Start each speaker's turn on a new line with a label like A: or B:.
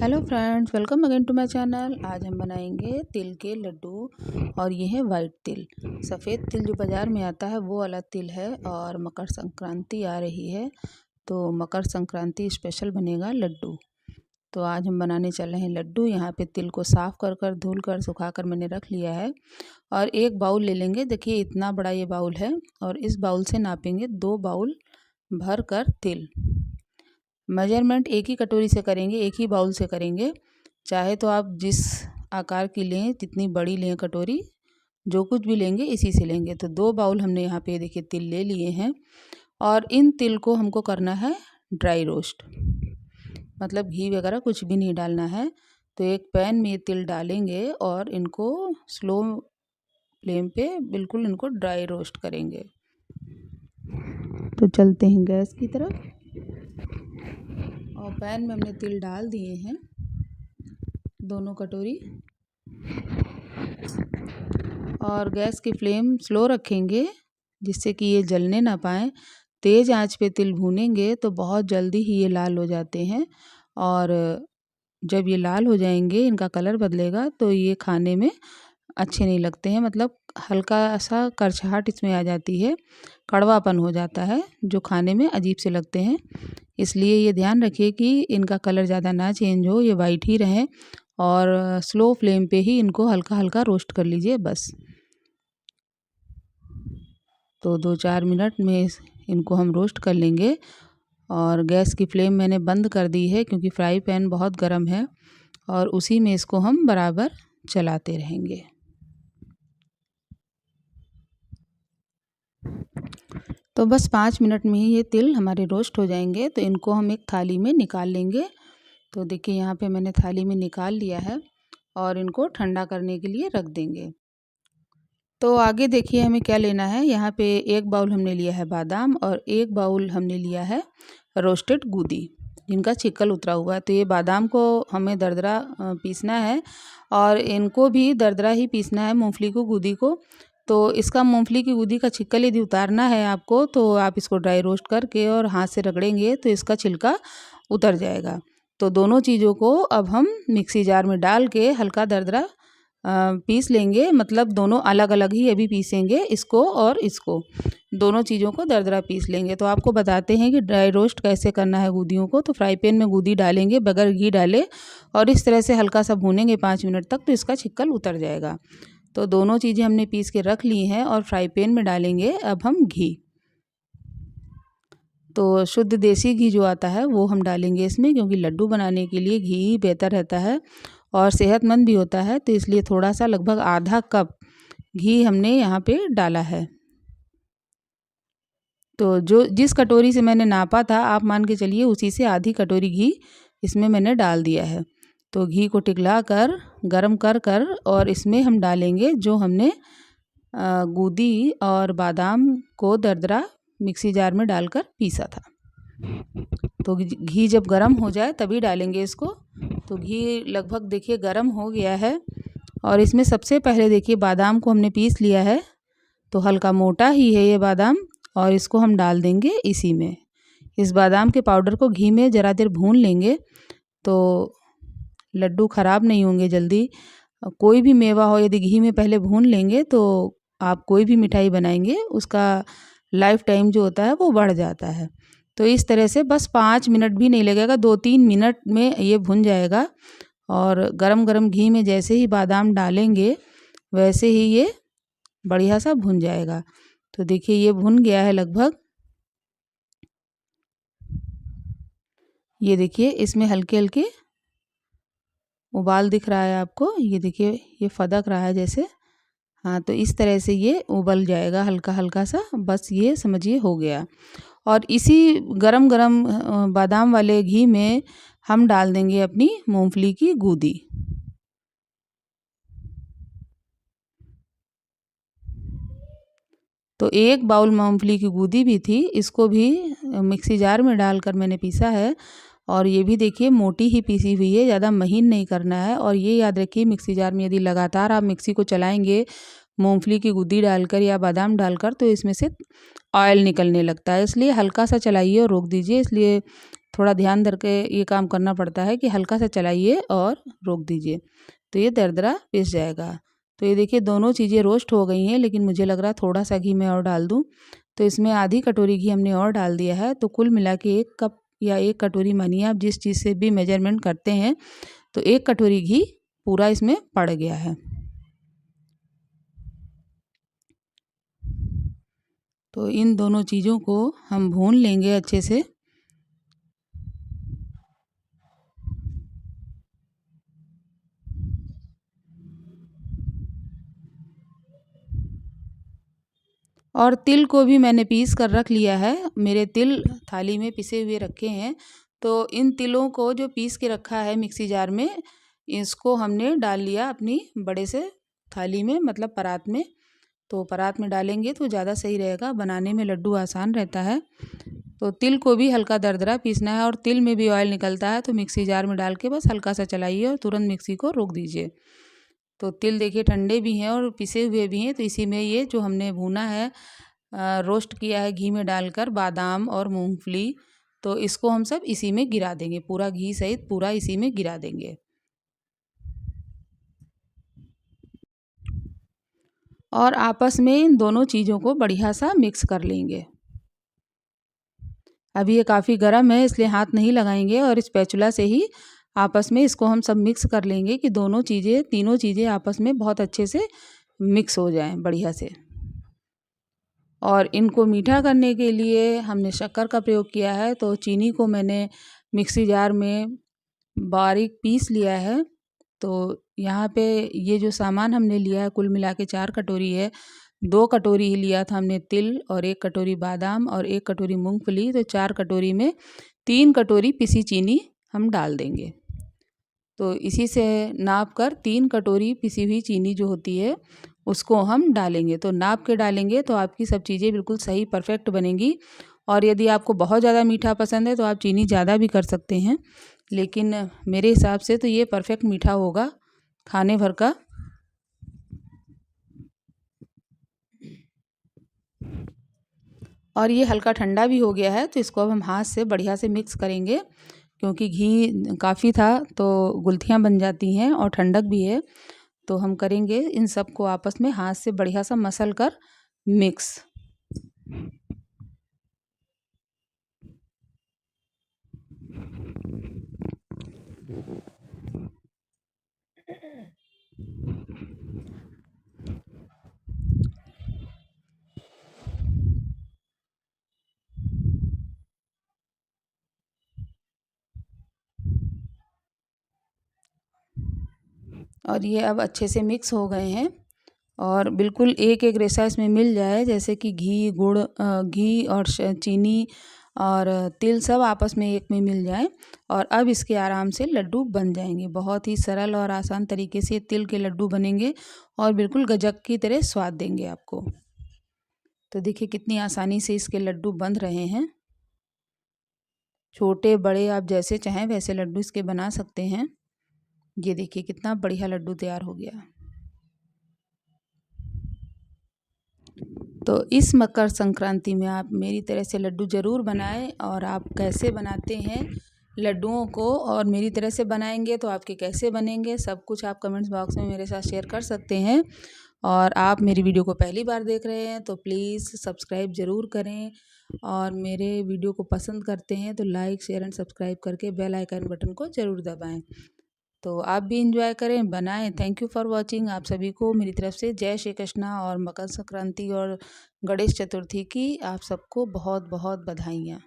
A: Hello friends, welcome again to my channel. आज हम बनाएंगे तिल के लड्डू। और ये है वाइट तिल। सफ़ेद तिल जो बाज़ार में आता है वो वाला तिल है। और मकर संक्रांति आ रही है तो मकर संक्रांति स्पेशल बनेगा लड्डू। तो आज हम बनाने चल रहे हैं लड्डू। यहाँ पे तिल को साफ़ कर धुल कर सुखा कर मैंने रख लिया है। और एक बाउल ले लेंगे। देखिए इतना बड़ा ये बाउल है और इस बाउल से नापेंगे 2 बाउल भर कर तिल। मेजरमेंट एक ही कटोरी से करेंगे, एक ही बाउल से करेंगे। चाहे तो आप जिस आकार की लें, जितनी बड़ी लें कटोरी, जो कुछ भी लेंगे इसी से लेंगे। तो 2 बाउल हमने यहाँ पे देखिए तिल ले लिए हैं। और इन तिल को हमको करना है ड्राई रोस्ट, मतलब घी वगैरह कुछ भी नहीं डालना है। तो एक पैन में ये तिल डालेंगे और इनको स्लो फ्लेम पे बिल्कुल इनको ड्राई रोस्ट करेंगे। तो चलते हैं गैस की तरफ और पैन में हमने तिल डाल दिए हैं, दोनों कटोरी। और गैस की फ्लेम स्लो रखेंगे जिससे कि ये जलने ना पाए। तेज़ आंच पे तिल भूनेंगे तो बहुत जल्दी ही ये लाल हो जाते हैं। और जब ये लाल हो जाएंगे, इनका कलर बदलेगा, तो ये खाने में अच्छे नहीं लगते हैं। मतलब हल्का सा करछाहट इसमें आ जाती है, कड़वापन हो जाता है जो खाने में अजीब से लगते हैं। इसलिए ये ध्यान रखिए कि इनका कलर ज़्यादा ना चेंज हो, ये वाइट ही रहें। और स्लो फ्लेम पे ही इनको हल्का हल्का रोस्ट कर लीजिए बस। तो 2-4 मिनट में इनको हम रोस्ट कर लेंगे। और गैस की फ्लेम मैंने बंद कर दी है क्योंकि फ्राई पैन बहुत गर्म है और उसी में इसको हम बराबर चलाते रहेंगे। तो बस 5 मिनट में ही ये तिल हमारे रोस्ट हो जाएंगे। तो इनको हम एक थाली में निकाल लेंगे। तो देखिए यहाँ पे मैंने थाली में निकाल लिया है और इनको ठंडा करने के लिए रख देंगे। तो आगे देखिए हमें क्या लेना है। यहाँ पे 1 बाउल हमने लिया है बादाम और 1 बाउल हमने लिया है रोस्टेड गूदी, जिनका छिक्कल उतरा हुआ है। तो ये बादाम को हमें दरदरा पीसना है और इनको भी दरदरा ही पीसना है, मूंगफली को, गूदी को। तो इसका मूंगफली की गूदी का छिक्कल यदि उतारना है आपको, तो आप इसको ड्राई रोस्ट करके और हाथ से रगड़ेंगे तो इसका छिलका उतर जाएगा। तो दोनों चीज़ों को अब हम मिक्सी जार में डाल के हल्का दरदरा पीस लेंगे। मतलब दोनों अलग अलग ही अभी पीसेंगे, इसको और इसको, दोनों चीज़ों को दरदरा पीस लेंगे। तो आपको बताते हैं कि ड्राई रोस्ट कैसे करना है गूदियों को। तो फ्राई पैन में गूदी डालेंगे बगैर घी डाले और इस तरह से हल्का सा भूनेंगे 5 मिनट तक, तो इसका छिक्कल उतर जाएगा। तो दोनों चीज़ें हमने पीस के रख ली हैं और फ्राई पैन में डालेंगे अब हम घी। तो शुद्ध देसी घी जो आता है वो हम डालेंगे इसमें, क्योंकि लड्डू बनाने के लिए घी ही बेहतर रहता है और सेहतमंद भी होता है। तो इसलिए थोड़ा सा, लगभग आधा कप घी हमने यहाँ पे डाला है। तो जो जिस कटोरी से मैंने नापा था, आप मान के चलिए उसी से आधी कटोरी घी इसमें मैंने डाल दिया है। तो घी को टिकला कर गरम कर और इसमें हम डालेंगे जो हमने गूदी और बादाम को दरदरा मिक्सी जार में डालकर पीसा था। तो घी जब गरम हो जाए तभी डालेंगे इसको। तो घी लगभग देखिए गरम हो गया है और इसमें सबसे पहले देखिए बादाम को हमने पीस लिया है। तो हल्का मोटा ही है ये बादाम और इसको हम डाल देंगे इसी में। इस बादाम के पाउडर को घी में ज़रा देर भून लेंगे तो लड्डू ख़राब नहीं होंगे जल्दी। कोई भी मेवा हो, यदि घी में पहले भून लेंगे तो आप कोई भी मिठाई बनाएंगे उसका लाइफ टाइम जो होता है वो बढ़ जाता है। तो इस तरह से बस 5 मिनट भी नहीं लगेगा, 2-3 मिनट में ये भुन जाएगा। और गरम गरम घी में जैसे ही बादाम डालेंगे वैसे ही ये बढ़िया सा भुन जाएगा। तो देखिए ये भुन गया है लगभग। ये देखिए इसमें हल्के हल्के उबाल दिख रहा है आपको, ये देखिए ये फदक रहा है जैसे। हाँ, तो इस तरह से ये उबल जाएगा हल्का हल्का सा, बस ये समझिए हो गया। और इसी गरम गरम बादाम वाले घी में हम डाल देंगे अपनी मूंगफली की गूदी। तो 1 बाउल मूंगफली की गूदी भी थी, इसको भी मिक्सी जार में डालकर मैंने पीसा है। और ये भी देखिए मोटी ही पीसी हुई है, ज़्यादा महीन नहीं करना है। और ये याद रखिए मिक्सी जार में यदि लगातार आप मिक्सी को चलाएंगे मूंगफली की गूदी डालकर या बादाम डालकर, तो इसमें से ऑयल निकलने लगता है। इसलिए हल्का सा चलाइए और रोक दीजिए। इसलिए थोड़ा ध्यान करके ये काम करना पड़ता है कि हल्का सा चलाइए और रोक दीजिए, तो ये दरदरा पिस जाएगा। तो ये देखिए दोनों चीज़ें रोस्ट हो गई हैं, लेकिन मुझे लग रहा थोड़ा सा घी मैं और डाल दूँ। तो इसमें आधी कटोरी घी हमने और डाल दिया है। तो कुल मिला के 1 कप या 1 कटोरी, मानिए आप जिस चीज़ से भी मेजरमेंट करते हैं, तो 1 कटोरी घी पूरा इसमें पड़ गया है। तो इन दोनों चीज़ों को हम भून लेंगे अच्छे से। और तिल को भी मैंने पीस कर रख लिया है। मेरे तिल थाली में पिसे हुए रखे हैं। तो इन तिलों को जो पीस के रखा है मिक्सी जार में, इसको हमने डाल लिया अपनी बड़े से थाली में, मतलब परात में। तो परात में डालेंगे तो ज़्यादा सही रहेगा, बनाने में लड्डू आसान रहता है। तो तिल को भी हल्का दरदरा पीसना है, और तिल में भी ऑयल निकलता है, तो मिक्सी जार में डाल के बस हल्का सा चलाइए और तुरंत मिक्सी को रोक दीजिए। तो तिल देखिए ठंडे भी हैं और पिसे हुए भी हैं। तो इसी में ये जो हमने भुना है, रोस्ट किया है घी में डालकर, बादाम और मूंगफली, तो इसको हम सब इसी में गिरा देंगे, पूरा घी सहित पूरा इसी में गिरा देंगे। और आपस में इन दोनों चीज़ों को बढ़िया सा मिक्स कर लेंगे। अभी ये काफ़ी गर्म है, इसलिए हाथ नहीं लगाएंगे, और स्पैचुला से ही आपस में इसको हम सब मिक्स कर लेंगे कि दोनों चीज़ें, तीनों चीज़ें आपस में बहुत अच्छे से मिक्स हो जाएं बढ़िया से। और इनको मीठा करने के लिए हमने शक्कर का प्रयोग किया है। तो चीनी को मैंने मिक्सी जार में बारीक पीस लिया है। तो यहाँ पे ये जो सामान हमने लिया है कुल मिला के 4 कटोरी है। 2 कटोरी ही लिया था हमने तिल, और 1 कटोरी बादाम, और 1 कटोरी मूंगफली। तो 4 कटोरी में 3 कटोरी पिसी चीनी हम डाल देंगे। तो इसी से नाप कर 3 कटोरी पिसी हुई चीनी जो होती है उसको हम डालेंगे। तो नाप के डालेंगे तो आपकी सब चीज़ें बिल्कुल सही परफेक्ट बनेंगी। और यदि आपको बहुत ज़्यादा मीठा पसंद है तो आप चीनी ज़्यादा भी कर सकते हैं, लेकिन मेरे हिसाब से तो ये परफेक्ट मीठा होगा खाने भर का। और ये हल्का ठंडा भी हो गया है, तो इसको अब हम हाथ से बढ़िया से मिक्स करेंगे, क्योंकि घी काफ़ी था तो गुलथियाँ बन जाती हैं और ठंडक भी है। तो हम करेंगे इन सब को आपस में हाथ से बढ़िया सा मसल कर मिक्स। और ये अब अच्छे से मिक्स हो गए हैं, और बिल्कुल एक एक रेशा इसमें मिल जाए, जैसे कि घी, गुड़, घी और चीनी और तिल सब आपस में एक में मिल जाए। और अब इसके आराम से लड्डू बन जाएंगे। बहुत ही सरल और आसान तरीके से तिल के लड्डू बनेंगे, और बिल्कुल गजक की तरह स्वाद देंगे आपको। तो देखिए कितनी आसानी से इसके लड्डू बन रहे हैं। छोटे बड़े आप जैसे चाहें वैसे लड्डू इसके बना सकते हैं। ये देखिए कितना बढ़िया लड्डू तैयार हो गया। तो इस मकर संक्रांति में आप मेरी तरह से लड्डू ज़रूर बनाएं, और आप कैसे बनाते हैं लड्डुओं को और मेरी तरह से बनाएंगे तो आपके कैसे बनेंगे, सब कुछ आप कमेंट्स बॉक्स में मेरे साथ शेयर कर सकते हैं। और आप मेरी वीडियो को पहली बार देख रहे हैं तो प्लीज़ सब्सक्राइब ज़रूर करें, और मेरे वीडियो को पसंद करते हैं तो लाइक, शेयर एंड सब्सक्राइब करके बेल आइकन बटन को ज़रूर दबाएं। तो आप भी इंजॉय करें, बनाएं। Thank you for watching. आप सभी को मेरी तरफ से जय श्री कृष्णा, और मकर संक्रांति और गणेश चतुर्थी की आप सबको बहुत बहुत बधाइयाँ।